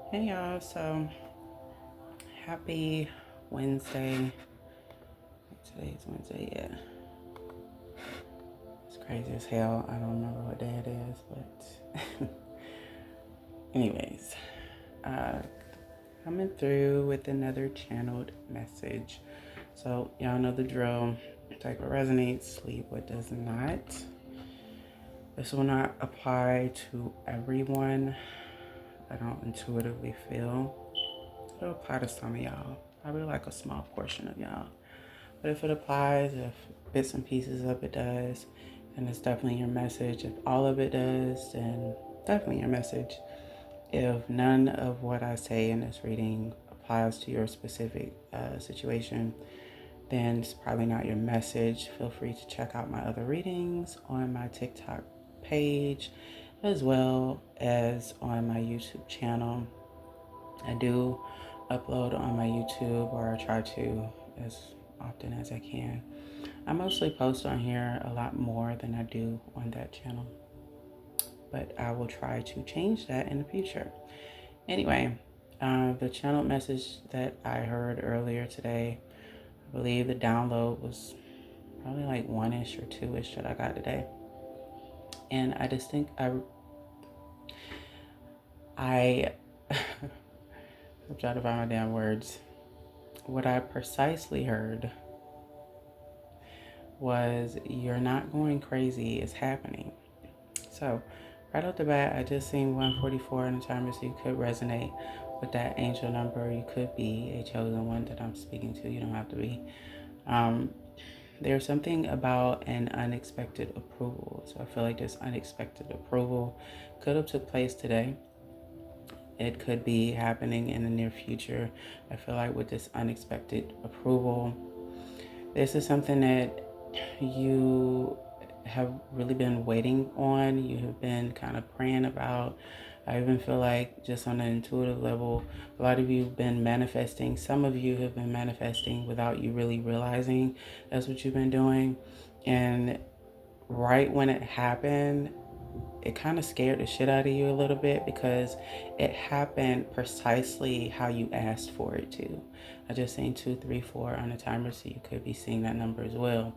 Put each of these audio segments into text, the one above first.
Hey y'all, so happy Wednesday. Today's Wednesday, yeah. It's crazy as hell. I don't remember what day it is, but anyways, uh, coming through with another channeled message. So y'all know the drill. Take what resonates, leave what does not. This will not apply to everyone. I don't intuitively feel. It'll apply to some of y'all. Probably like a small portion of y'all. But if it applies, if bits and pieces of it does, then it's definitely your message. If all of it does, then definitely your message. If none of what I say in this reading applies to your specific situation, then it's probably not your message. Feel free to check out my other readings on my TikTok page as well as on my YouTube channel. I do upload on my YouTube, or I try to as often as I can. I mostly post on here a lot more than I do on that channel, but I will try to change that in the future. Anyway, the channel message that I heard earlier today, I believe the download was probably like one-ish or two-ish that I got today. And I just think I I'm trying to find my damn words. What I precisely heard was, you're not going crazy, it's happening. So right off the bat, I just seen 144 in the timer, so you could resonate with that angel number. You could be a chosen one that I'm speaking to. You don't have to be. There's something about an unexpected approval. So I feel like this unexpected approval could have took place today. It could be happening in the near future. I feel like with this unexpected approval, this is something that you have really been waiting on. You have been kind of praying about. I even feel like, just on an intuitive level, a lot of you have been manifesting. Some of you have been manifesting without you really realizing that's what you've been doing. And right when it happened, it kind of scared the shit out of you a little bit, because it happened precisely how you asked for it to. I just seen 234 on the timer, so you could be seeing that number as well.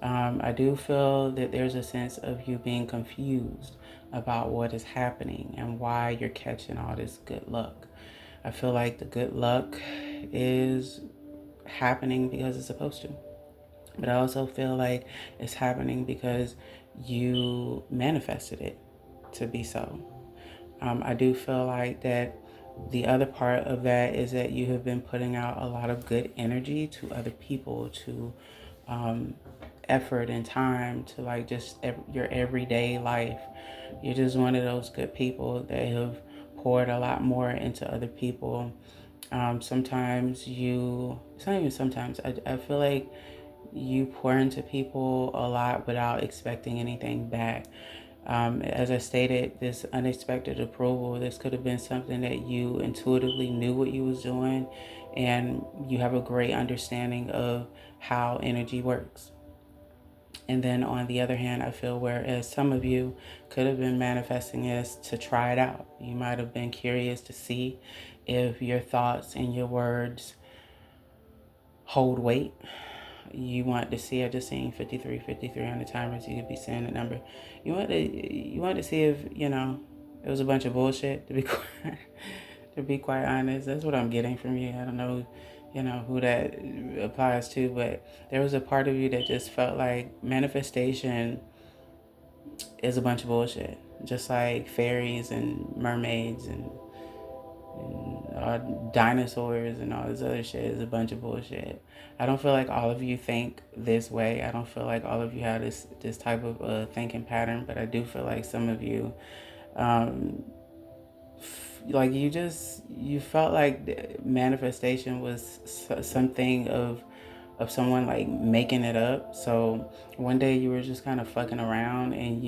I do feel that there's a sense of you being confused about what is happening and why you're catching all this good luck. I feel like the good luck is happening because it's supposed to. But I also feel like it's happening because you manifested it to be so. I do feel like that the other part of that is that you have been putting out a lot of good energy to other people, to effort and time, to like just your everyday life. You're just one of those good people that have poured a lot more into other people. Sometimes it's not even sometimes, I feel like you pour into people a lot without expecting anything back. As I stated, this unexpected approval, this could have been something that you intuitively knew what you was doing, and you have a great understanding of how energy works. And then on the other hand, I feel, whereas some of you could have been manifesting this to try it out. You might have been curious to see if your thoughts and your words hold weight. You want to see, I just seen 53 on the timer, so you could be saying the number. You want to see if, it was a bunch of bullshit, to be quite, to be quite honest. That's what I'm getting from you. I don't know, who that applies to, but there was a part of you that just felt like manifestation is a bunch of bullshit. Just like fairies and mermaids and dinosaurs and all this other shit is a bunch of bullshit. I don't feel like all of you think this way. I don't feel like all of you have this type of thinking pattern, but I do feel like some of you, like you felt like manifestation was something of someone like making it up. So one day you were just kind of fucking around, and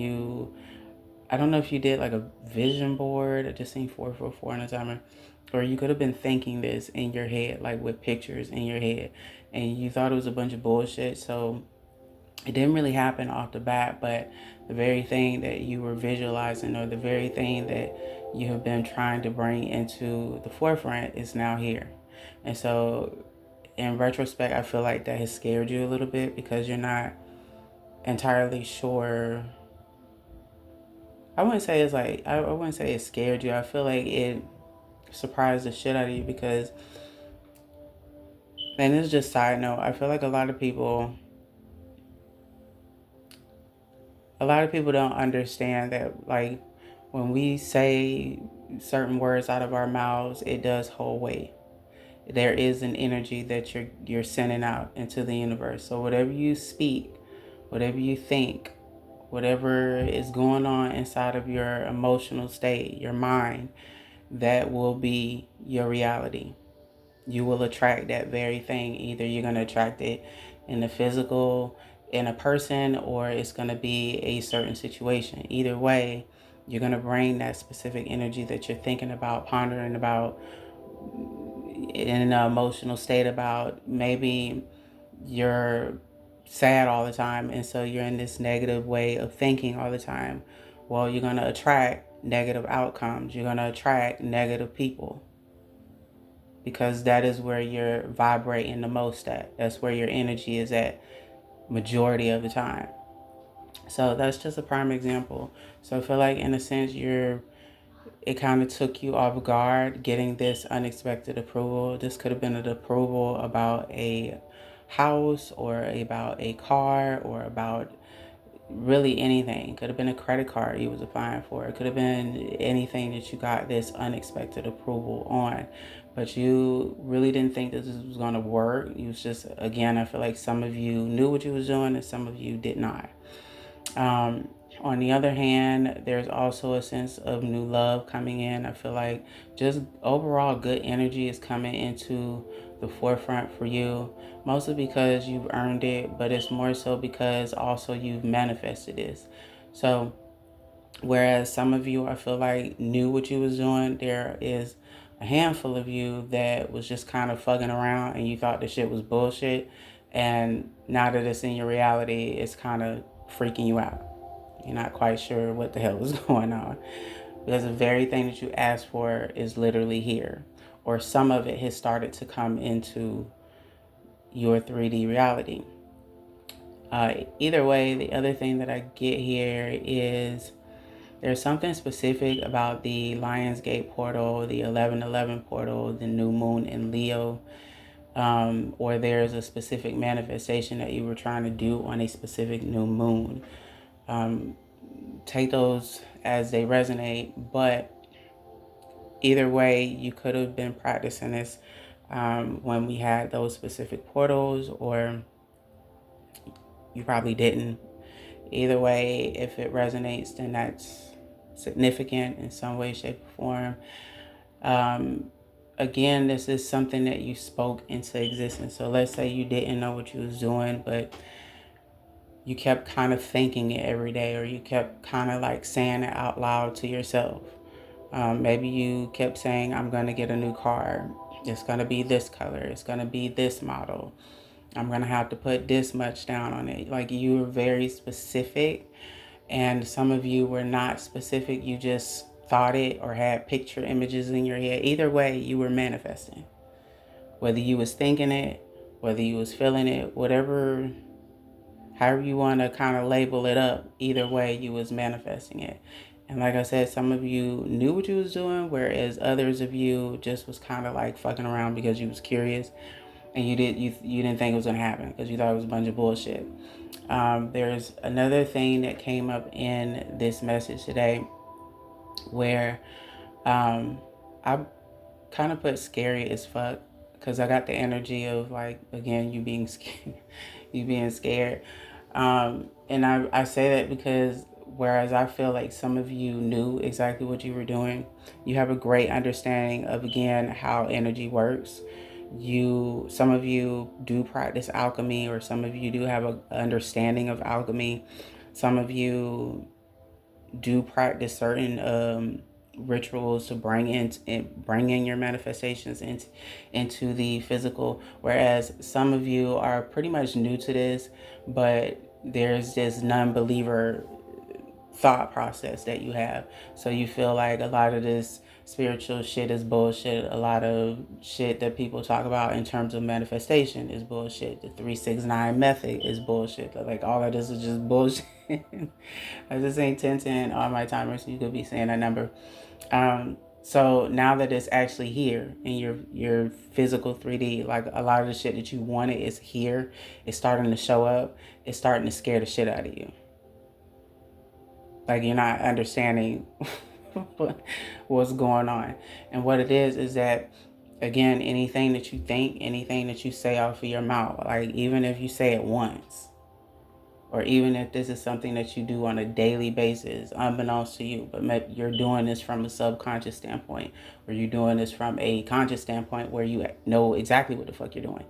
I don't know if you did like a vision board. I just seen 444 on the timer. Or you could have been thinking this in your head, like with pictures in your head, and you thought it was a bunch of bullshit. So it didn't really happen off the bat, but the very thing that you were visualizing, or the very thing that you have been trying to bring into the forefront, is now here. And so in retrospect, I feel like that has scared you a little bit, because you're not entirely sure. I wouldn't say it's like, I wouldn't say it scared you. I feel like it surprised the shit out of you, because, and this is just side note, I feel like a lot of people don't understand that, like, when we say certain words out of our mouths, it does hold weight. There is an energy that you're sending out into the universe. So whatever you speak, whatever you think, whatever is going on inside of your emotional state, your mind, that will be your reality. You will attract that very thing. Either you're going to attract it in the physical, in a person, or it's going to be a certain situation. Either way, you're going to bring that specific energy that you're thinking about, pondering about, in an emotional state about. Maybe you're sad all the time, and so you're in this negative way of thinking all the time. Well, you're going to attract negative outcomes. You're going to attract negative people, because that is where you're vibrating the most at. That's where your energy is at majority of the time. So that's just a prime example. So I feel like, in a sense, it kind of took you off guard getting this unexpected approval. This could have been an approval about a house, or about a car, or about really anything. It could have been a credit card you was applying for. It could have been anything that you got this unexpected approval on. But you really didn't think that this was going to work. You was just, again, I feel like some of you knew what you was doing and some of you did not. On the other hand, there's also a sense of new love coming in. I feel like just overall good energy is coming into the forefront for you, mostly because you've earned it, but it's more so because also you've manifested this. So whereas some of you, I feel like, knew what you was doing, there is a handful of you that was just kind of fucking around, and you thought the shit was bullshit. And now that it's in your reality, it's kind of freaking you out. You're not quite sure what the hell is going on, because the very thing that you asked for is literally here, or some of it has started to come into your 3D reality. Either way, the other thing that I get here is there's something specific about the Lionsgate portal, the 1111 portal, the new moon in Leo, or there's a specific manifestation that you were trying to do on a specific new moon. Take those as they resonate, but either way, you could have been practicing this when we had those specific portals, or you probably didn't. Either way, if it resonates, then that's significant in some way, shape, or form. Again, this is something that you spoke into existence. So let's say you didn't know what you was doing, but you kept kind of thinking it every day, or you kept kind of like saying it out loud to yourself. Maybe you kept saying, I'm going to get a new car. It's going to be this color. It's going to be this model. I'm going to have to put this much down on it. Like, you were very specific, and some of you were not specific. You just thought it or had picture images in your head. Either way, you were manifesting. Whether you was thinking it, whether you was feeling it, whatever, however you want to kind of label it up, either way, you was manifesting it. And like I said, some of you knew what you was doing, whereas others of you just was kind of like fucking around because you was curious, and you didn't think it was gonna happen because you thought it was a bunch of bullshit. There's another thing that came up in this message today, where I kind of put scary as fuck, because I got the energy of, like, again, you being scared, you being scared. And I say that because whereas I feel like some of you knew exactly what you were doing, you have a great understanding of, again, how energy works. Some of you do practice alchemy, or some of you do have an understanding of alchemy. Some of you do practice certain rituals to bring in your manifestations into the physical, whereas some of you are pretty much new to this, but there's this non-believer thought process that you have. So you feel like a lot of this spiritual shit is bullshit. A lot of shit that people talk about in terms of manifestation is bullshit. The 369 method is bullshit. Like all of this is just bullshit. I just ain't 1010 on my timer, so you could be saying a number. So now that it's actually here in your physical 3D, like a lot of the shit that you wanted is here. It's starting to show up. It's starting to scare the shit out of you. Like you're not understanding what's going on. And what it is that, again, anything that you think, anything that you say off of your mouth, like even if you say it once, or even if this is something that you do on a daily basis, unbeknownst to you, but maybe you're doing this from a subconscious standpoint, or you're doing this from a conscious standpoint where you know exactly what the fuck you're doing.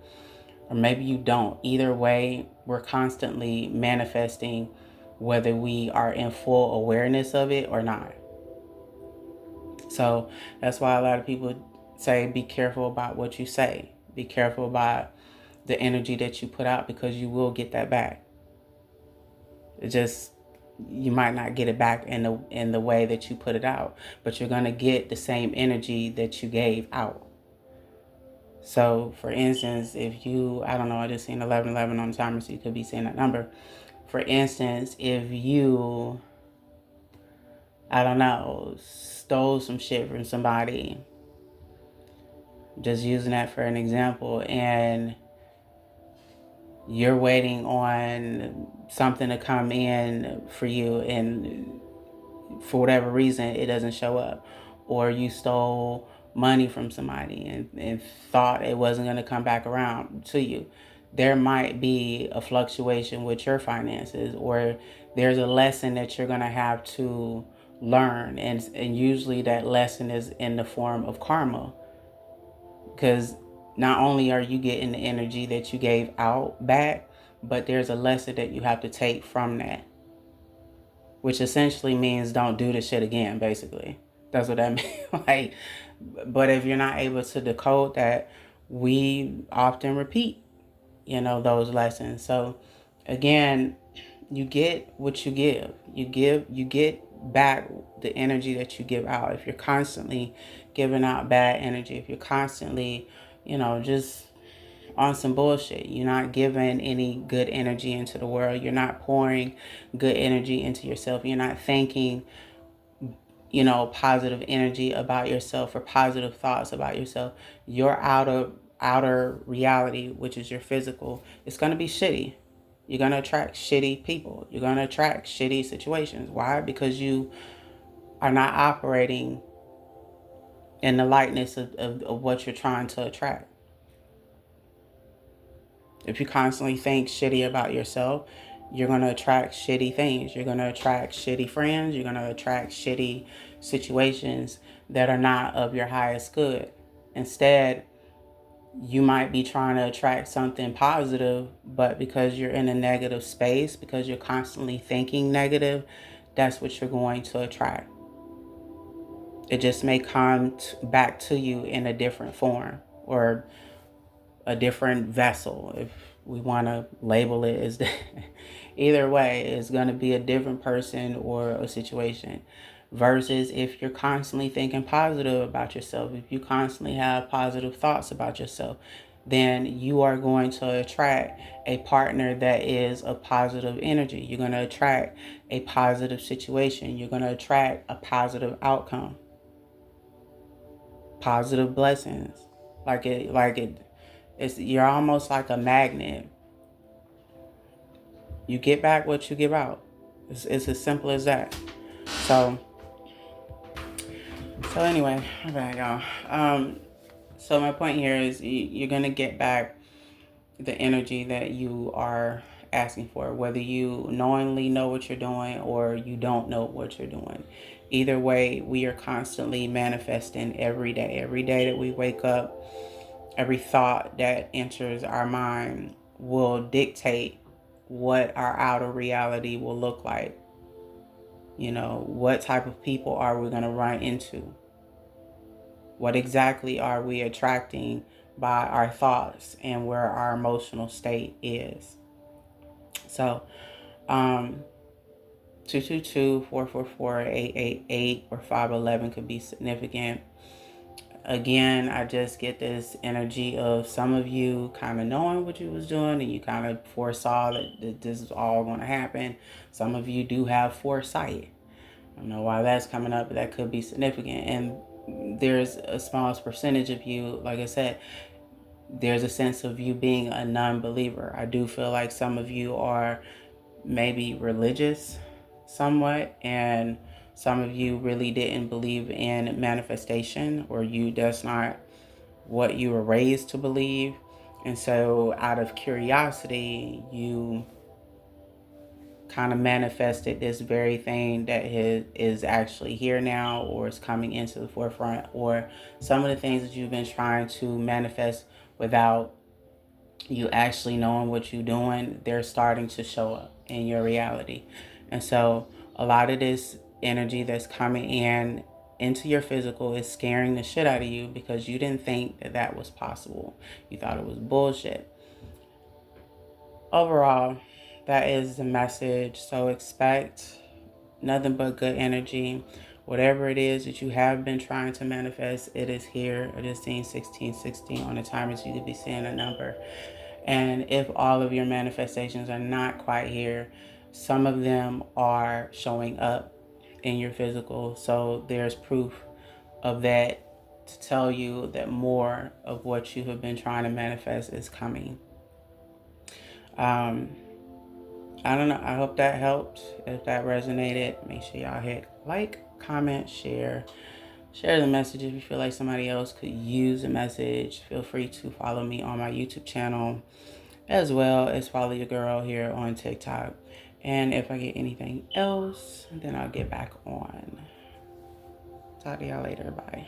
Or maybe you don't. Either way, we're constantly manifesting whether we are in full awareness of it or not. So that's why a lot of people say be careful about what you say. Be careful about the energy that you put out, because you will get that back. It just, you might not get it back in the way that you put it out, but you're going to get the same energy that you gave out. So for instance, if you, I don't know, I just seen 1111 on the timer, so you could be saying that number. For instance, if you, I don't know, stole some shit from somebody, just using that for an example, and you're waiting on something to come in for you, and for whatever reason it doesn't show up, or you stole money from somebody and thought it wasn't going to come back around to you, there might be a fluctuation with your finances, or there's a lesson that you're going to have to learn, and usually that lesson is in the form of karma, because not only are you getting the energy that you gave out back, but there's a lesson that you have to take from that, which essentially means don't do the shit again, basically. That's what that means. Like, but if you're not able to decode that, we often repeat, those lessons. So again, you get what you give. You get back the energy that you give out. If you're constantly giving out bad energy, if you're constantly, just on some bullshit, you're not giving any good energy into the world. You're not pouring good energy into yourself. You're not thinking, positive energy about yourself or positive thoughts about yourself. Your outer reality, which is your physical, it's going to be shitty. You're going to attract shitty people. You're going to attract shitty situations. Why? Because you are not operating in the lightness of what you're trying to attract. If you constantly think shitty about yourself, you're going to attract shitty things. You're going to attract shitty friends. You're going to attract shitty situations that are not of your highest good. Instead, you might be trying to attract something positive, but because you're in a negative space, because you're constantly thinking negative, that's what you're going to attract. It just may come back to you in a different form, or a different vessel, if we want to label it as that. Either way, it's going to be a different person or a situation. Versus if you're constantly thinking positive about yourself, if you constantly have positive thoughts about yourself, then you are going to attract a partner that is a positive energy. You're going to attract a positive situation. You're going to attract a positive outcome, positive blessings. You're almost like a magnet. You get back what you give out. It's as simple as that. So anyway, okay, y'all. So my point here is you're gonna get back the energy that you are asking for, whether you knowingly know what you're doing or you don't know what you're doing. Either way, we are constantly manifesting every day. Every day that we wake up, every thought that enters our mind will dictate what our outer reality will look like. What type of people are we going to run into? What exactly are we attracting by our thoughts and where our emotional state is? So Um, 222, 444, 888, or 511 could be significant. Again, I just get this energy of some of you kind of knowing what you was doing and you kind of foresaw that this is all going to happen. Some of you do have foresight. I don't know why that's coming up, but that could be significant. And there's a small percentage of you, like I said, there's a sense of you being a non-believer. I do feel like some of you are maybe religious somewhat, and some of you really didn't believe in manifestation, or that's not what you were raised to believe. And so out of curiosity, you kind of manifested this very thing that is actually here now, or is coming into the forefront, or some of the things that you've been trying to manifest without you actually knowing what you're doing, they're starting to show up in your reality. And so a lot of this energy that's coming into your physical is scaring the shit out of you because you didn't think that that was possible. You thought it was bullshit. Overall, that is the message. So expect nothing but good energy. Whatever it is that you have been trying to manifest, it is here. It is seeing 1616 on the timers. You could be seeing a number. And if all of your manifestations are not quite here, some of them are showing up in your physical. So there's proof of that to tell you that more of what you have been trying to manifest is coming. Um, I don't know. I hope that helped. If that resonated, make sure y'all hit like, comment, share. Share the message if you feel like somebody else could use the message. Feel free to follow me on my YouTube channel, as well as follow your girl here on TikTok. And if I get anything else, then I'll get back on. Talk to y'all later. Bye.